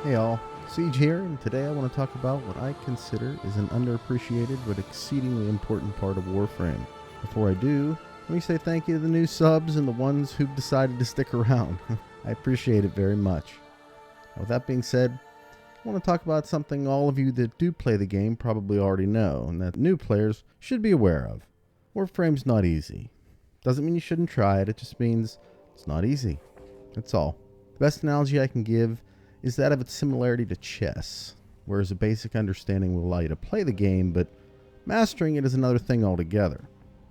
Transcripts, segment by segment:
Hey all, Siege here, and today I want to talk about what I consider is an underappreciated but exceedingly important part of Warframe. Before I do, let me say thank you to the new subs and the ones who've decided to stick around. I appreciate it very much. With that being said, I want to talk about something all of you that do play the game probably already know, and that new players should be aware of. Warframe's not easy. Doesn't mean you shouldn't try it, it just means it's not easy. That's all. The best analogy I can give is that of its similarity to chess, whereas a basic understanding will allow you to play the game, but mastering it is another thing altogether.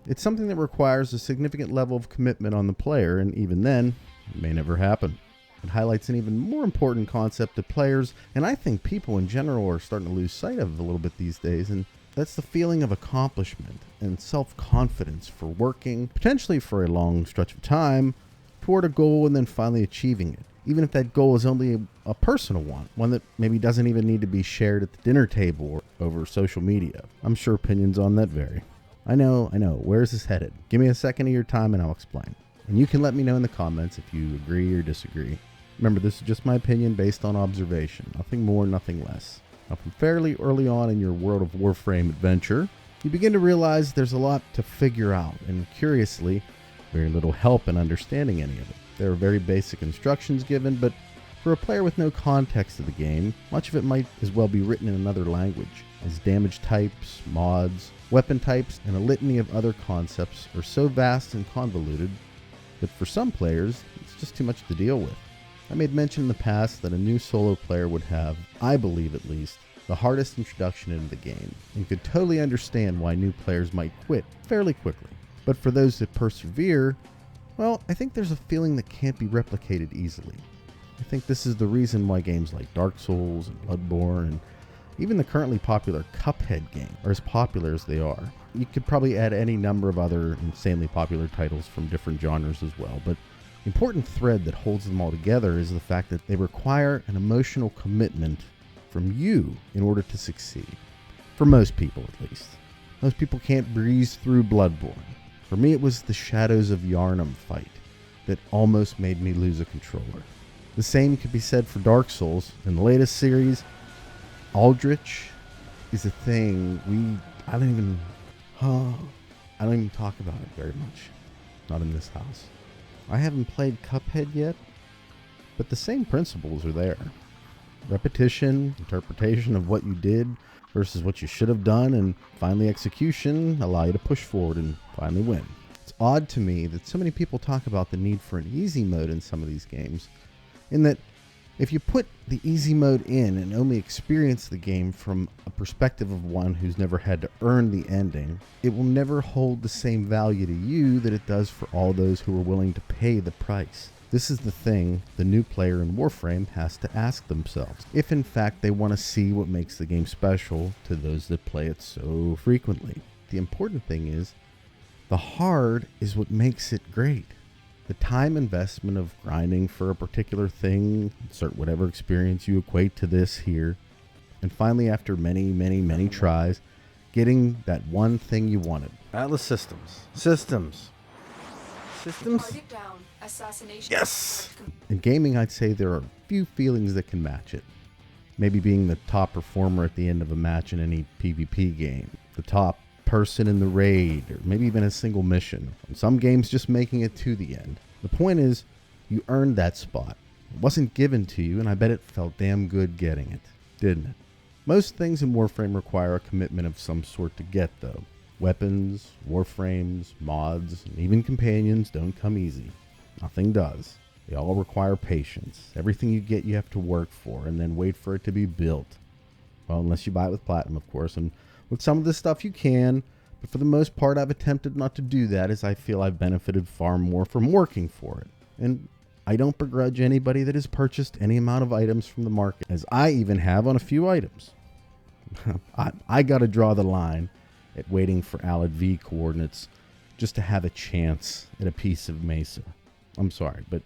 It's something that requires a significant level of commitment on the player, and even then, it may never happen. It highlights an even more important concept that players, and I think people in general, are starting to lose sight of a little bit these days, and that's the feeling of accomplishment and self-confidence for working, potentially for a long stretch of time, toward a goal and then finally achieving it. Even if that goal is only a personal one that maybe doesn't even need to be shared at the dinner table or over social media. I'm sure opinions on that vary. I know, where's this headed? Give me a second of your time and I'll explain. And you can let me know in the comments if you agree or disagree. Remember, this is just my opinion based on observation. Nothing more, nothing less. Now, from fairly early on in your World of Warframe adventure, you begin to realize there's a lot to figure out, and curiously, very little help in understanding any of it. There are very basic instructions given, but for a player with no context of the game, much of it might as well be written in another language, as damage types, mods, weapon types, and a litany of other concepts are so vast and convoluted that for some players, it's just too much to deal with. I made mention in the past that a new solo player would have, I believe at least, the hardest introduction into the game, and could totally understand why new players might quit fairly quickly. But for those that persevere, well, I think there's a feeling that can't be replicated easily. I think this is the reason why games like Dark Souls and Bloodborne and even the currently popular Cuphead game are as popular as they are. You could probably add any number of other insanely popular titles from different genres as well, but the important thread that holds them all together is the fact that they require an emotional commitment from you in order to succeed. For most people, at least. Most people can't breeze through Bloodborne. For me, it was the Shadows of Yharnam fight that almost made me lose a controller. The same could be said for Dark Souls. In the latest series, Aldrich is a thing I don't even talk about it very much. Not in this house. I haven't played Cuphead yet, but the same principles are there. Repetition, interpretation of what you did versus what you should have done, and finally execution allow you to push forward and finally win. It's odd to me that so many people talk about the need for an easy mode in some of these games, in that if you put the easy mode in and only experience the game from a perspective of one who's never had to earn the ending, it will never hold the same value to you that it does for all those who are willing to pay the price. This is the thing the new player in Warframe has to ask themselves, if in fact they want to see what makes the game special to those that play it so frequently. The important thing is, the hard is what makes it great. The time investment of grinding for a particular thing, insert whatever experience you equate to this here, and finally after many tries, getting that one thing you wanted. Atlas Systems. Systems. Target down. Assassination. Yes! In gaming, I'd say there are few feelings that can match it. Maybe being the top performer at the end of a match in any PvP game, the top person in the raid, or maybe even a single mission. In some games, just making it to the end. The point is, you earned that spot. It wasn't given to you, and I bet it felt damn good getting it, didn't it? Most things in Warframe require a commitment of some sort to get, though. Weapons, Warframes, mods, and even companions don't come easy. Nothing does. They all require patience. Everything you get you have to work for and then wait for it to be built. Well, unless you buy it with Platinum, of course, and with some of this stuff you can, but for the most part I've attempted not to do that, as I feel I've benefited far more from working for it. And I don't begrudge anybody that has purchased any amount of items from the market, as I even have on a few items. I gotta draw the line at waiting for Alad V coordinates just to have a chance at a piece of Mesa. I'm sorry, but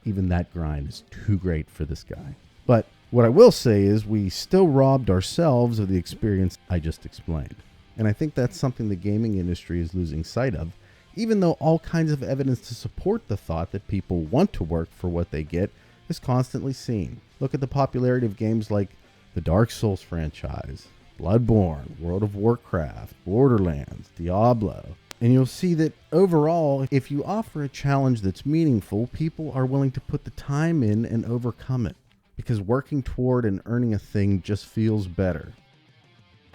even that grind is too great for this guy. But what I will say is we still robbed ourselves of the experience I just explained. And I think that's something the gaming industry is losing sight of, even though all kinds of evidence to support the thought that people want to work for what they get is constantly seen. Look at the popularity of games like the Dark Souls franchise, Bloodborne, World of Warcraft, Borderlands, Diablo. And you'll see that overall, if you offer a challenge that's meaningful, people are willing to put the time in and overcome it, because working toward and earning a thing just feels better.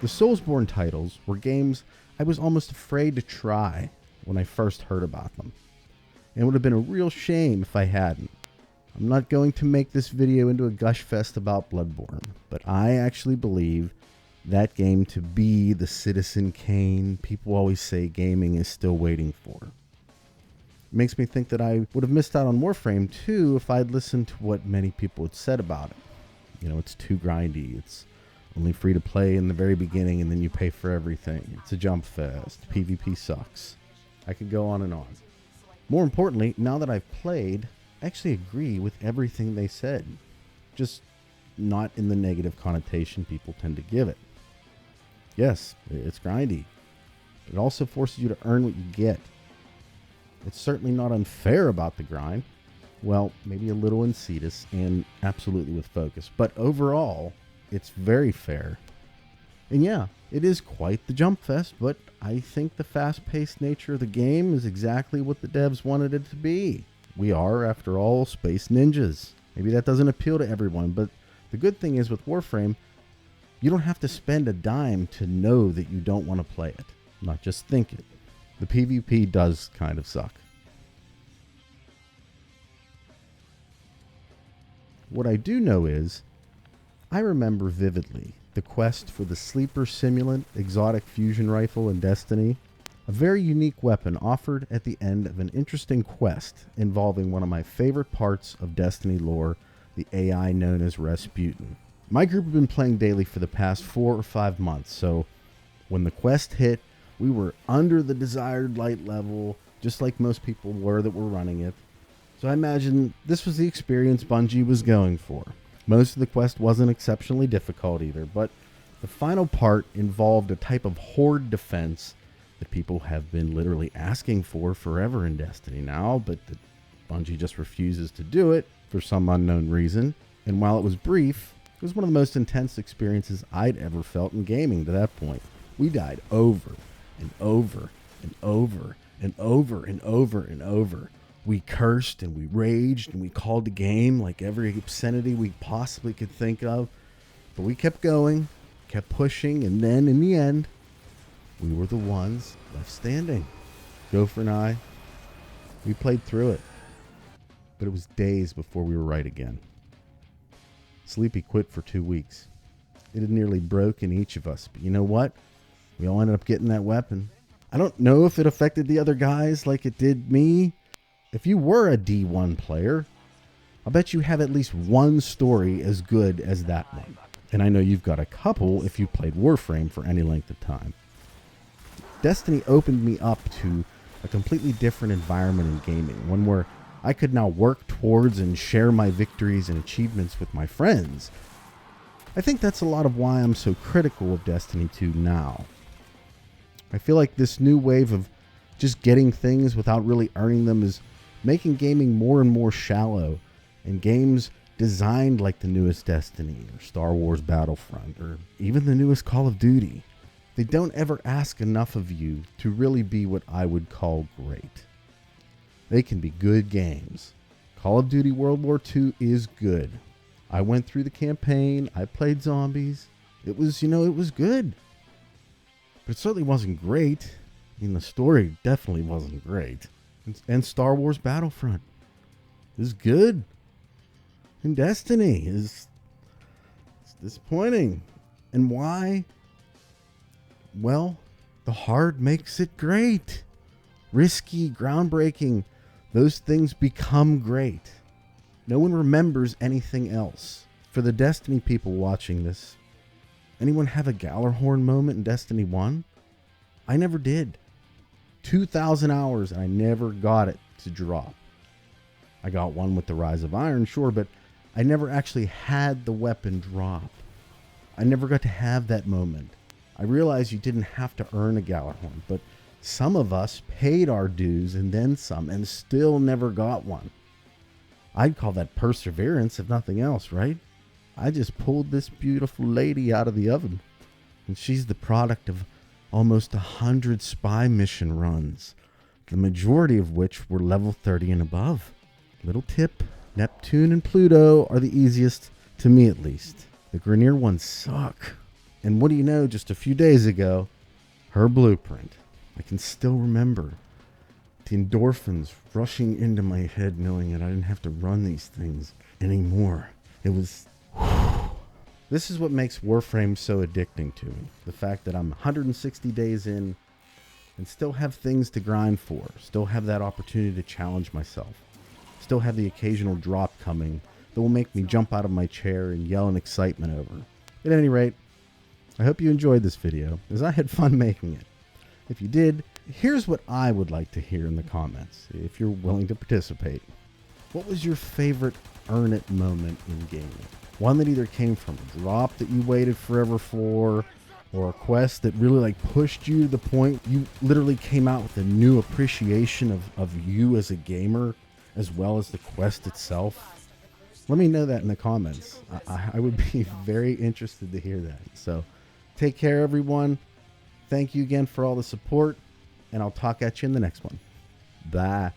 The Soulsborne titles were games I was almost afraid to try when I first heard about them. And it would have been a real shame if I hadn't. I'm not going to make this video into a gush fest about Bloodborne, but I actually believe that game to be the Citizen Kane people always say gaming is still waiting for. It makes me think that I would have missed out on Warframe too if I'd listened to what many people had said about it. You know, it's too grindy, it's only free to play in the very beginning and then you pay for everything. It's a jump fest, PvP sucks. I could go on and on. More importantly, now that I've played, I actually agree with everything they said. Just not in the negative connotation people tend to give it. Yes, it's grindy. It also forces you to earn what you get. It's certainly not unfair about the grind. Well, maybe a little insidious and absolutely with focus. But overall, it's very fair. And yeah, it is quite the jump fest, but I think the fast-paced nature of the game is exactly what the devs wanted it to be. We are, after all, space ninjas. Maybe that doesn't appeal to everyone, but the good thing is with Warframe, you don't have to spend a dime to know that you don't want to play it, not just think it. The PvP does kind of suck. What I do know is, I remember vividly the quest for the Sleeper Simulant exotic fusion rifle in Destiny, a very unique weapon offered at the end of an interesting quest involving one of my favorite parts of Destiny lore, the AI known as Rasputin. My group had been playing daily for the past 4 or 5 months, so when the quest hit, we were under the desired light level, just like most people were that were running it. So I imagine this was the experience Bungie was going for. Most of the quest wasn't exceptionally difficult either, but the final part involved a type of horde defense that people have been literally asking for forever in Destiny now, but that Bungie just refuses to do it for some unknown reason. And while it was brief, it was one of the most intense experiences I'd ever felt in gaming to that point. We died over and over and over and over and over and over. We cursed and we raged and we called the game like every obscenity we possibly could think of. But we kept going, kept pushing, and then in the end, we were the ones left standing. Gopher and I, we played through it. But it was days before we were right again. Sleepy quit for 2 weeks. It had nearly broken each of us. But you know what? We all ended up getting that weapon. I don't know if it affected the other guys like it did me. If you were a D1 player, I'll bet you have at least one story as good as that one. And I know you've got a couple if you played Warframe for any length of time. Destiny opened me up to a completely different environment in gaming, one where I could now work towards and share my victories and achievements with my friends. I think that's a lot of why I'm so critical of Destiny 2 now. I feel like this new wave of just getting things without really earning them is making gaming more and more shallow, and games designed like the newest Destiny or Star Wars Battlefront or even the newest Call of Duty, they don't ever ask enough of you to really be what I would call great. They can be good games. Call of Duty World War II is good. I went through the campaign. I played zombies. It was good. But it certainly wasn't great. I mean, the story definitely wasn't great. And Star Wars Battlefront is good. And Destiny is disappointing. And why? Well, the hard makes it great. Risky, groundbreaking. Those things become great. No one remembers anything else. For the Destiny people watching this, anyone have a Gallarhorn moment in Destiny 1? I never did. 2,000 hours and I never got it to drop. I got one with the Rise of Iron, sure, but I never actually had the weapon drop. I never got to have that moment. I realized you didn't have to earn a Gallarhorn, but some of us paid our dues and then some and still never got one. I'd call that perseverance, if nothing else, right? I just pulled this beautiful lady out of the oven, and she's the product of almost 100 spy mission runs, the majority of which were level 30 and above. Little tip, Neptune and Pluto are the easiest, to me at least. The Grenier ones suck. And what do you know, just a few days ago, her blueprint. I can still remember the endorphins rushing into my head knowing that I didn't have to run these things anymore. It was... This is what makes Warframe so addicting to me. The fact that I'm 160 days in and still have things to grind for. Still have that opportunity to challenge myself. Still have the occasional drop coming that will make me jump out of my chair and yell in excitement over. At any rate, I hope you enjoyed this video, as I had fun making it. If you did, here's what I would like to hear in the comments, if you're willing to participate. What was your favorite earn it moment in gaming? One that either came from a drop that you waited forever for, or a quest that really pushed you to the point you literally came out with a new appreciation of you as a gamer, as well as the quest itself. Let me know that in the comments. I would be very interested to hear that. So take care, everyone. Thank you again for all the support, and I'll talk at you in the next one. Bye.